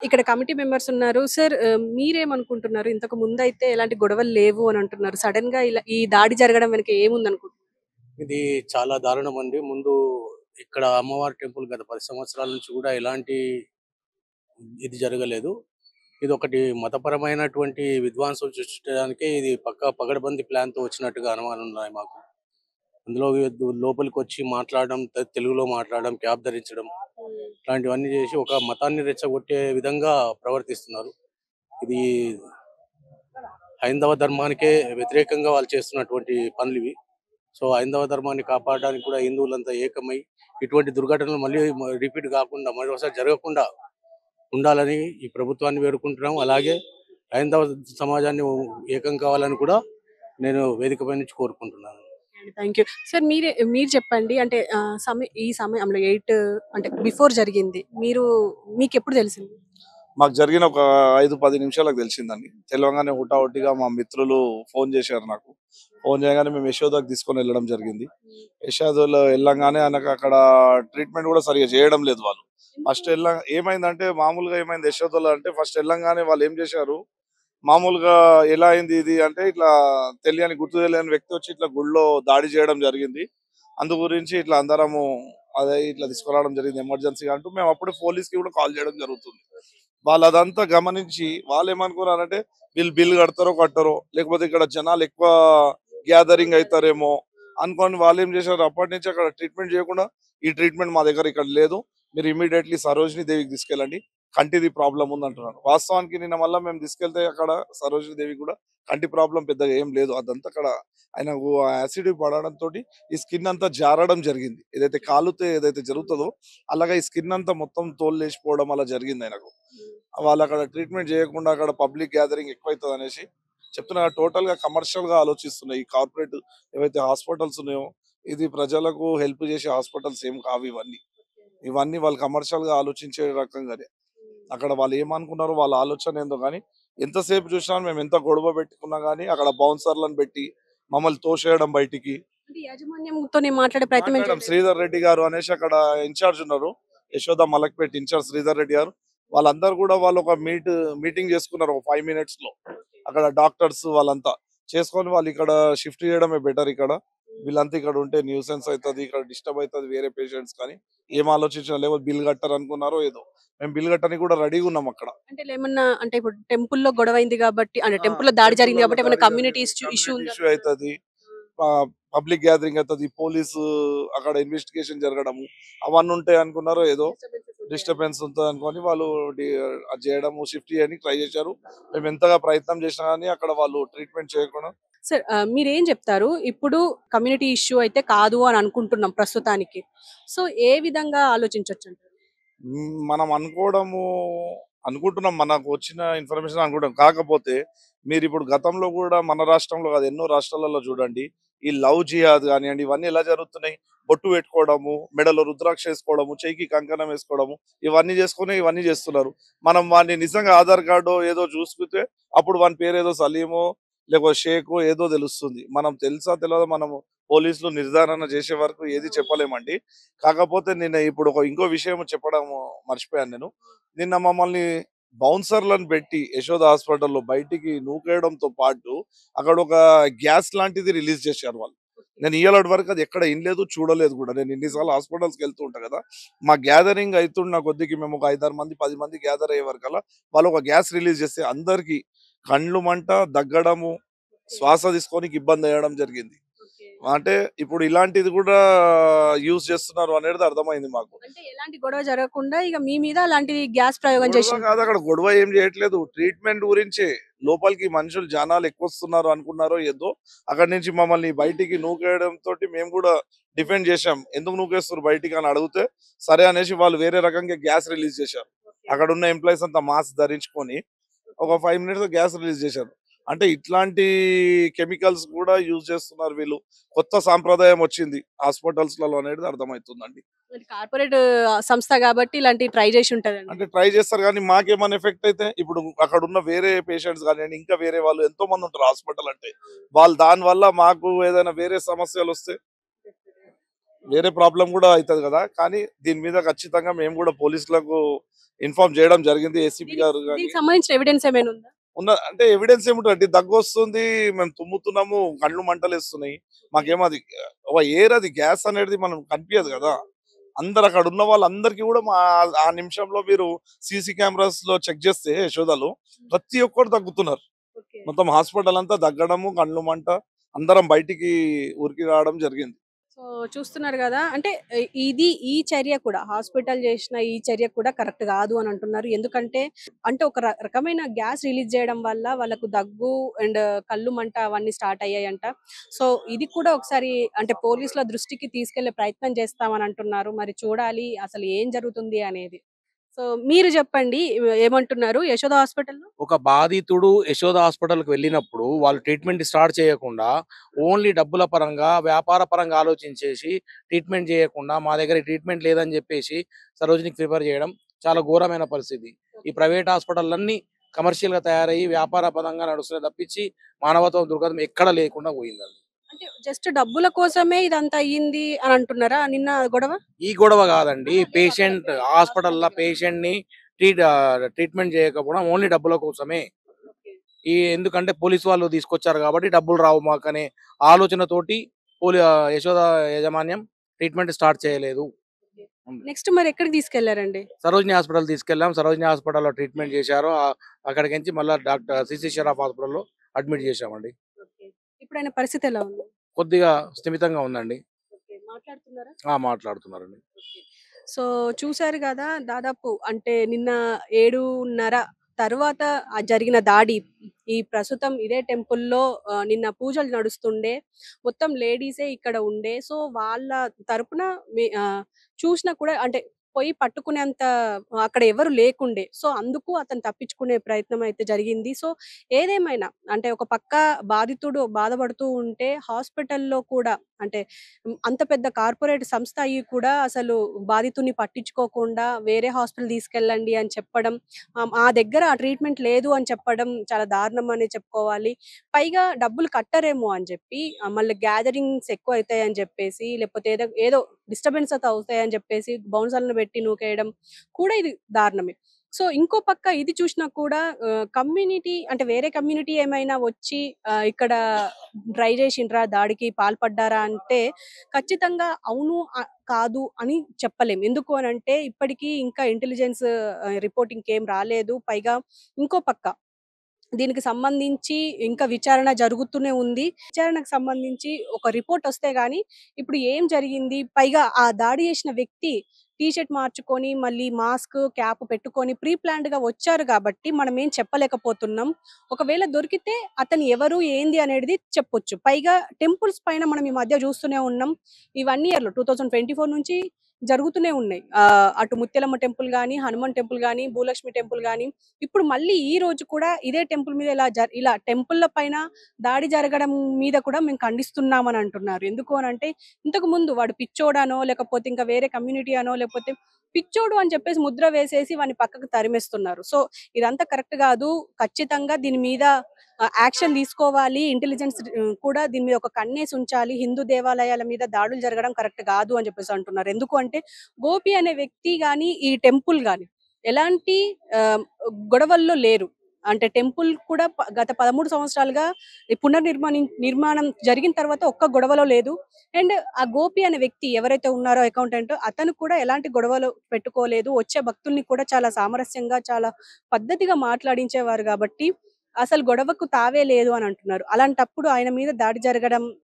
ఇక్కడ committee members ఉన్నారు. Sir మీరేమనుకుంటున్నారు? ఇంతకు ముందైతే ఎలాంటి గొడవలు లేవు అని అంటున్నారు. సడెన్‌గా ఇలా ఈ దాడి జరగడం వెనక ఏముందనుకుంటున్నారు? ఇది చాలా దారుణమండి. ముందు ఇక్కడ అమ్మవారి టెంపుల్ గత 10 సంవత్సరాల నుంచి కూడా ఎలాంటి ఇది జరగలేదు. ఇదొకటి మతపరమైనటువంటి విధ్వంసం సృష్టించడానికే ఇది పక్కా పగడ్బందీ ప్లాన్‌తో వచ్చినట్టుగా అనుమానాలున్నాయి మాకు. అందులో లోపలికొచ్చి మాట్లాడడం, తెలుగులో మాట్లాడడం, క్యాప్ ధరించడం ఇట్లాంటివన్నీ చేసి ఒక మతాన్ని రెచ్చగొట్టే విధంగా ప్రవర్తిస్తున్నారు. ఇది హైందవ ధర్మానికే వ్యతిరేకంగా వాళ్ళు చేస్తున్నటువంటి పనులివి. సో, హైందవ ధర్మాన్ని కాపాడడానికి కూడా హిందువులంతా ఏకమై ఇటువంటి దుర్ఘటనలు మళ్ళీ రిపీట్ కాకుండా మరోసారి జరగకుండా ఉండాలని ఈ ప్రభుత్వాన్ని వేడుకుంటున్నాం. అలాగే హైందవ సమాజాన్ని ఏకం కావాలని కూడా నేను వేదికపై నుంచి కోరుకుంటున్నాను. Thank you. సార్ మీరు చెప్పండి. అంటే ఈ సమయంలో 8 అంటే బిఫోర్ జరిగింది. మీకెప్పుడు తెలిసింది? మాకు జరిగిన ఒక 5, 10 నిమిషాలకు తెలిసిందండి. తెలవంగానే హుటాహుటిగా మా మిత్రులు ఫోన్ చేశారు నాకు. ఫోన్ చేయగానే మేము యశోదాకి తీసుకొని వెళ్ళడం జరిగింది. యశోదలో వెళ్ళంగానే ఆయనకు అక్కడ ట్రీట్మెంట్ కూడా సరిగ్గా చేయడం లేదు వాళ్ళు. ఫస్ట్ ఏమైందంటే మామూలుగా ఏమైంది యశోదలో అంటే ఫస్ట్ వెళ్ళంగానే వాళ్ళు ఏం చేశారు, మామూలుగా ఎలా అయింది ఇది అంటే ఇట్లా గుర్తు తెలియని వ్యక్తి వచ్చి ఇట్లా గుడిలో దాడి చేయడం జరిగింది. అందు గురించి ఇట్లా అందరము అదే ఇట్లా తీసుకురావడం జరిగింది ఎమర్జెన్సీగా అంటూ మేము అప్పుడే పోలీస్‌కి కూడా కాల్ చేయడం జరుగుతుంది. వాళ్ళు అదంతా గమనించి వాళ్ళేమనుకున్నారంటే వీళ్ళు బిల్ కడతారో కట్టరో, లేకపోతే ఇక్కడ జనాలు ఎక్కువ గ్యాదరింగ్ అయితారేమో అనుకోని వాళ్ళేం చేశారు, అప్పటి నుంచి అక్కడ ట్రీట్మెంట్ చేయకుండా ఈ ట్రీట్మెంట్ మా దగ్గర ఇక్కడ లేదు, మీరు ఇమీడియట్లీ సరోజినీ దేవికి తీసుకెళ్ళండి, కంటిది ప్రాబ్లం ఉంది అంటున్నారు. వాస్తవానికి నిన్న మళ్ళీ మేము తీసుకెళ్తే అక్కడ సరోజినీ దేవి కూడా కంటి ప్రాబ్లం పెద్దగా ఏం లేదు. అదంతా అక్కడ ఆయనకు యాసిడ్ పడడంతో ఈ స్కిన్ అంతా జారడం జరిగింది. ఏదైతే కాలుతే ఏదైతే జరుగుతుందో అలాగా ఈ స్కిన్ అంతా మొత్తం తోలు లేచిపోవడం అలా జరిగింది ఆయనకు. వాళ్ళు అక్కడ ట్రీట్మెంట్ చేయకుండా అక్కడ పబ్లిక్ గ్యాదరింగ్ ఎక్కువైతుంది అనేసి చెప్తున్నా. టోటల్ గా కమర్షియల్ గా ఆలోచిస్తున్నాయి ఈ కార్పొరేట్ ఏవైతే హాస్పిటల్స్ ఉన్నాయో. ఇది ప్రజలకు హెల్ప్ చేసే హాస్పిటల్స్ ఏం కావు ఇవన్నీ. ఇవన్నీ వాళ్ళు కమర్షియల్ గా ఆలోచించే రకంగానే. అక్కడ వాళ్ళు ఏమనుకున్నారో వాళ్ళ ఆలోచన ఏందో కానీ ఎంతసేపు చూసినా మేము ఎంత గొడవ పెట్టుకున్నా కానీ అక్కడ బౌన్సర్లను పెట్టి మమ్మల్ని తోసేయడం బయటికి. అంటే యాజమాన్యంతోనే మాట్లాడే ప్రయత్నం మాట్లాడడం శ్రీధర్ రెడ్డి గారు అనేసి అక్కడ ఇన్ఛార్జ్ ఉన్నారు, యశోద మలక్పేట్ ఇన్ఛార్జ్ శ్రీధర్ రెడ్డి గారు. వాళ్ళందరూ కూడా వాళ్ళు ఒక మీటింగ్ చేసుకున్నారు ఒక 5 minutes లో. అక్కడ డాక్టర్స్ వాళ్ళంతా చేసుకొని వాళ్ళు ఇక్కడ షిఫ్ట్ చేయడమే బెటర్. ఇక్కడ వీళ్ళంతా ఇక్కడ ఉంటే న్యూసెన్స్ అవుతుంది, ఇక్కడ డిస్టర్బ్ అవుతుంది వేరే పేషెంట్స్. కానీ ఏం ఆలోచించిన లేకపోతే బిల్ కట్టారు అనుకున్నారో ఏదో. మేము బిల్ కట్టని కూడా రెడీగా ఉన్నాం అక్కడ. అంటే ఏమన్నా అంటే ఇప్పుడు టెంపుల్‌లో గొడవైంది కాబట్టి అంటే టెంపుల్‌లో దాడి జరిగింది కాబట్టి ఏమైనా కమ్యూనిటీ ఇష్యూ ఉందా? ఇష్యూ అవుతుంది, పబ్లిక్ గ్యాదరింగ్ అవుతుంది, పోలీసు అక్కడ ఇన్వెస్టిగేషన్ జరగడము అవన్నీ ఉంటాయి అనుకున్నారో ఏదో డిస్టర్బెన్స్ ఉంటుంది అనుకొని వాళ్ళు అది చేయడము షిఫ్ట్ చేయడానికి ట్రై చేశారు. మేము ఎంతగా ప్రయత్నం చేసినా కానీ అక్కడ వాళ్ళు ట్రీట్మెంట్ చేయకుండా. సార్ మీరేం చెప్తారు? ఇప్పుడు కమ్యూనిటీ ఇష్యూ అయితే కాదు అని అనుకుంటున్నాం ప్రస్తుతానికి. సో ఏ విధంగా ఆలోచించొచ్చంటారు? మనం అనుకుంటున్నాం మనకు వచ్చిన ఇన్ఫర్మేషన్ అనుకుంటాం. కాకపోతే మీరు ఇప్పుడు గతంలో కూడా మన రాష్ట్రంలో కాదు ఎన్నో రాష్ట్రాలలో చూడండి ఈ లవ్ జిహాద్ కానివ్వండి ఇవన్నీ ఎలా జరుగుతున్నాయి. బొట్టు పెట్టుకోవడము, మెడలో రుద్రాక్ష వేసుకోవడము, చెయ్యికి కంకణం వేసుకోవడము, ఇవన్నీ చేసుకుని ఇవన్నీ చేస్తున్నారు. మనం వాడిని నిజంగా ఆధార్ కార్డు ఏదో చూసుకుంటే అప్పుడు వాని పేరు ఏదో సలీమో లేకపోతే షేకో ఏదో తెలుస్తుంది. మనం తెలుసా తెలియదో మనము పోలీసులు నిర్ధారణ చేసే వరకు ఏది చెప్పలేమండి. కాకపోతే నిన్న ఇప్పుడు ఇంకో విషయం చెప్పడం మర్చిపోయాను నేను. నిన్న మమ్మల్ని బౌన్సర్లను పెట్టి యశోద హాస్పిటల్లో బయటికి నూకేయడంతో పాటు అక్కడ ఒక గ్యాస్ లాంటిది రిలీజ్ చేశారు వాళ్ళు. నేను ఇయ్యాలటి వరకు అది ఎక్కడ ఇనలేదు, చూడలేదు కూడా. నేను ఇన్నిసార్లు హాస్పిటల్స్కి వెళ్తూ ఉంటా కదా, మా గ్యాదరింగ్ అవుతున్న కొద్దికి మేము ఒక 5-6 మంది 10 మంది గ్యాదర్ అయ్యే వరకల్లా వాళ్ళు ఒక గ్యాస్ రిలీజ్ చేస్తే అందరికి కండ్లు మంట, దగ్గడము, శ్వాస తీసుకోనికి ఇబ్బంది అయ్యడం జరిగింది. అంటే ఇప్పుడు ఇలాంటిది కూడా యూజ్ చేస్తున్నారు అనేది అర్థమైంది మాకు. అంటే ఎలాంటి గొడవ జరగకుండా ఇక మీ మీద అలాంటి గ్యాస్ ప్రయోగం గొడవ చేసిండ్రు. కాదు, అక్కడ గొడవ ఏం చేయట్లేదు, ట్రీట్మెంట్ గురించే. లోపలికి మనుషులు జనాలు ఎక్కువ వస్తున్నారు అనుకున్నారో ఏదో అక్కడి నుంచి మమ్మల్ని బయటికి నూకేయడం తోటి మేము కూడా డిఫెండ్ చేశాం. ఎందుకు నూకేస్తారు బయటికి అని అడిగితే సరే అనేసి వాళ్ళు వేరే రకంగా గ్యాస్ రిలీజ్ చేశారు. అక్కడ ఉన్న ఎంప్లాయీస్ అంతా మాస్క్ ధరించుకొని ఒక 5 minutes గ్యాస్ రిలీజ్ చేశారు. అంటే ఇట్లాంటి కెమికల్స్ కూడా యూజ్ చేస్తున్నారు వీళ్ళు. కొత్త సాంప్రదాయం వచ్చింది హాస్పిటల్స్లలో అనేది అర్థమవుతుందండి. కార్పొరేట్ సంస్థ కాబట్టి ఇలాంటి ట్రై చేసి ఉంటదండి. అంటే ట్రై చేస్తారు కానీ మాకేమైనా ఎఫెక్ట్ అయితే ఇప్పుడు అక్కడ ఉన్న వేరే పేషెంట్స్ కానివ్వండి ఇంకా వేరే వాళ్ళు ఎంతో మంది ఉంటారు హాస్పిటల్ అంటే, వాళ్ళు దాని వల్ల మాకు ఏదైనా వేరే సమస్యలు వస్తే వేరే ప్రాబ్లం కూడా అవుతుంది కదా. కానీ దీని మీద ఖచ్చితంగా మేము కూడా పోలీసులకు ఇన్ఫార్మ్ చేయడం జరిగింది. ఏసీపీ గారు కానీ దీనికి సంబంధించిన ఎవిడెన్స్ ఏమైనా ఉందా? ఉన్న అంటే ఎవిడెన్స్ ఏముంటుంది, దగ్గు వస్తుంది, మేము తుమ్ముతున్నాము, కళ్ళు మంటలేస్తున్నాయి. మాకేమో అది ఎయిర్, అది గ్యాస్ అనేది మనం కనిపించదు కదా. అందరు అక్కడ ఉన్న వాళ్ళందరికీ కూడా ఆ నిమిషంలో మీరు సీసీ కెమెరాస్ లో చెక్ చేస్తే యశోదలు ప్రతి ఒక్కరు తగ్గుతున్నారు. ఓకే. మొత్తం హాస్పిటల్ అంతా దగ్గడము, కళ్ళు మంట, అందరం బయటికి ఉరికి రావడం జరిగింది. సో చూస్తున్నారు కదా, అంటే ఈ చర్య కూడా హాస్పిటల్ చేసిన ఈ చర్య కూడా కరెక్ట్ కాదు అని అంటున్నారు. ఎందుకంటే అంటే ఒక రకమైన గ్యాస్ రిలీజ్ చేయడం వల్ల వాళ్ళకు దగ్గు అండ్ కళ్ళు మంట అవన్నీ స్టార్ట్ అయ్యాయంట. సో ఇది కూడా ఒకసారి అంటే పోలీసుల దృష్టికి తీసుకెళ్లే ప్రయత్నం చేస్తామని అంటున్నారు. మరి చూడాలి అసలు ఏం జరుగుతుంది అనేది. సో మీరు చెప్పండి, ఏమంటున్నారు యశోద హాస్పిటల్లో? ఒక బాధితుడు యశోద హాస్పిటల్‌కి వెళ్ళినప్పుడు వాళ్ళు ట్రీట్మెంట్ స్టార్ట్ చేయకుండా ఓన్లీ డబ్బుల పరంగా, వ్యాపార పరంగా ఆలోచించేసి ట్రీట్మెంట్ చేయకుండా మా దగ్గర ట్రీట్మెంట్ లేదని చెప్పేసి సరోజినికి ప్రిఫర్ చేయడం చాలా ఘోరమైన పరిస్థితి. ఈ ప్రైవేట్ హాస్పిటల్లన్నీ కమర్షియల్‌గా తయారయ్యి వ్యాపార పరంగా నడుస్తున్నాయి తప్పించి మానవత్వం, దృక్పథం ఎక్కడ లేకుండా పోయిందండి. అంటే జస్ట్ డబ్బుల కోసమే ఇదంతా అయ్యింది అని అంటున్నారా నిన్న గొడవ? ఈ గొడవ కాదండి. పేషెంట్ హాస్పిటల్‌లో పేషెంట్‌ని ట్రీట్మెంట్ చేయకపోవడం ఓన్లీ డబ్బుల కోసమే. ఎందుకంటే పోలీసు వాళ్ళు తీసుకొచ్చారు కాబట్టి డబ్బులు రావు మాకనే ఆలోచనతోటి యశోద యాజమాన్యం ట్రీట్మెంట్ స్టార్ట్ చేయలేదు. నెక్స్ట్ మరి ఎక్కడికి తీసుకెళ్లారండి? సరోజిని హాస్పిటల్ తీసుకెళ్ళాం. సరోజిని హాస్పిటల్‌లో ట్రీట్మెంట్ చేశారు. అక్కడికించి మళ్ళా డాక్టర్ సిసి షరాఫ్ హాస్పిటల్‌లో అడ్మిట్ చేశామండి. ఇప్పుడు ఆయన పరిస్థితి ఎలా ఉంది? కొద్దిగా స్థిమితంగా ఉందండి. మాట్లాడుతున్నారా? మాట్లాడుతున్నారండి. సో చూసారు కదా, దాదాపు అంటే నిన్న 7:30 తర్వాత జరిగిన దాడి. ఈ ప్రస్తుతం ఇదే టెంపుల్‌లో నిన్న పూజలు నడుస్తుండే. మొత్తం లేడీసే ఇక్కడ ఉండే. సో వాళ్ళ తరపున చూసినా కూడా అంటే పోయి పట్టుకునేంత అక్కడ ఎవరు లేకుండే. సో అందుకు అతను తప్పించుకునే ప్రయత్నం అయితే జరిగింది. సో ఏదేమైనా అంటే ఒక పక్క బాధితుడు బాధపడుతూ ఉంటే హాస్పిటల్‌లో కూడా అంటే అంత పెద్ద కార్పొరేట్ సంస్థ అయ్యి కూడా అసలు బాధితుడిని పట్టించుకోకుండా వేరే హాస్పిటల్ తీసుకెళ్ళండి అని చెప్పడం, మా దగ్గర ఆ ట్రీట్మెంట్ లేదు అని చెప్పడం చాలా దారుణం అనే చెప్పుకోవాలి. పైగా డబ్బులు కట్టరేమో అని చెప్పి మళ్ళీ గ్యాదరింగ్స్ ఎక్కువ అవుతాయని చెప్పేసి, లేకపోతే ఏదో ఏదో డిస్టర్బెన్స్ అయితే అవుతాయని చెప్పేసి బౌన్సర్లను పెట్టి నూకేయడం కూడా ఇది దారుణమే. సో ఇంకో పక్క ఇది చూసినా కూడా కమ్యూనిటీ అంటే వేరే కమ్యూనిటీ ఏమైనా వచ్చి ఇక్కడ ట్రై చేసిండ్రా, దాడికి పాల్పడ్డారా అంటే ఖచ్చితంగా అవును, కాదు అని చెప్పలేం. ఎందుకు అనంటే ఇప్పటికీ ఇంకా ఇంటెలిజెన్స్ రిపోర్టింగ్ ఏం రాలేదు. పైగా ఇంకో పక్క దీనికి సంబంధించి ఇంకా విచారణ జరుగుతూనే ఉంది. విచారణకు సంబంధించి ఒక రిపోర్ట్ వస్తే గాని ఇప్పుడు ఏం జరిగింది, పైగా ఆ దాడి చేసిన వ్యక్తి టీ షర్ట్ మార్చుకొని మళ్ళీ మాస్క్, క్యాప్ పెట్టుకొని ప్రీ ప్లాన్డ్‌గా వచ్చారు కాబట్టి మనం ఏం చెప్పలేకపోతున్నాం. ఒకవేళ దొరికితే అతను ఎవరు, ఏంది అనేది చెప్పొచ్చు. పైగా టెంపుల్స్ పైన మనం ఈ మధ్య చూస్తూనే ఉన్నాం. ఈ 1 ఇయర్‌లో 2024 నుంచి జరుగుతూనే ఉన్నాయి. అటు ముత్యాలమ్మ టెంపుల్ గాని, హనుమాన్ టెంపుల్ గాని, భూలక్ష్మి టెంపుల్ గాని, ఇప్పుడు మళ్ళీ ఈ రోజు కూడా ఇదే టెంపుల్ మీద ఇలా టెంపుల్ల పైన దాడి జరగడం మీద కూడా మేము ఖండిస్తున్నామని అంటున్నారు. ఎందుకు అనంటే ఇంతకు ముందు వాడు పిచ్చోడనో, లేకపోతే ఇంకా వేరే కమ్యూనిటీ అనో, లేకపోతే పిచ్చోడు అని చెప్పేసి ముద్ర వేసేసి వాడిని పక్కకు తరిమేస్తున్నారు. సో ఇదంతా కరెక్ట్ కాదు. ఖచ్చితంగా దీని మీద యాక్షన్ తీసుకోవాలి. ఇంటెలిజెన్స్ కూడా దీని మీద ఒక కన్నేసి ఉంచాలి. హిందూ దేవాలయాల మీద దాడులు జరగడం కరెక్ట్ కాదు అని చెప్పేసి అంటున్నారు. ఎందుకు అంటే గోపి అనే వ్యక్తి గాని, ఈ టెంపుల్ గాని ఎలాంటి గొడవల్లో లేరు. అంటే టెంపుల్ కూడా గత 13 సంవత్సరాలుగా ఈ నిర్మాణం జరిగిన తర్వాత ఒక్క గొడవలో లేదు. అండ్ ఆ గోపి అనే వ్యక్తి ఎవరైతే ఉన్నారో అకౌంటెంట్, అతను కూడా ఎలాంటి గొడవలు పెట్టుకోలేదు. వచ్చే భక్తుల్ని కూడా చాలా సామరస్యంగా, చాలా పద్ధతిగా మాట్లాడించేవారు కాబట్టి అసలు గొడవకు తావే లేదు అని అంటున్నారు. అలాంటప్పుడు ఆయన మీద దాడి జరగడం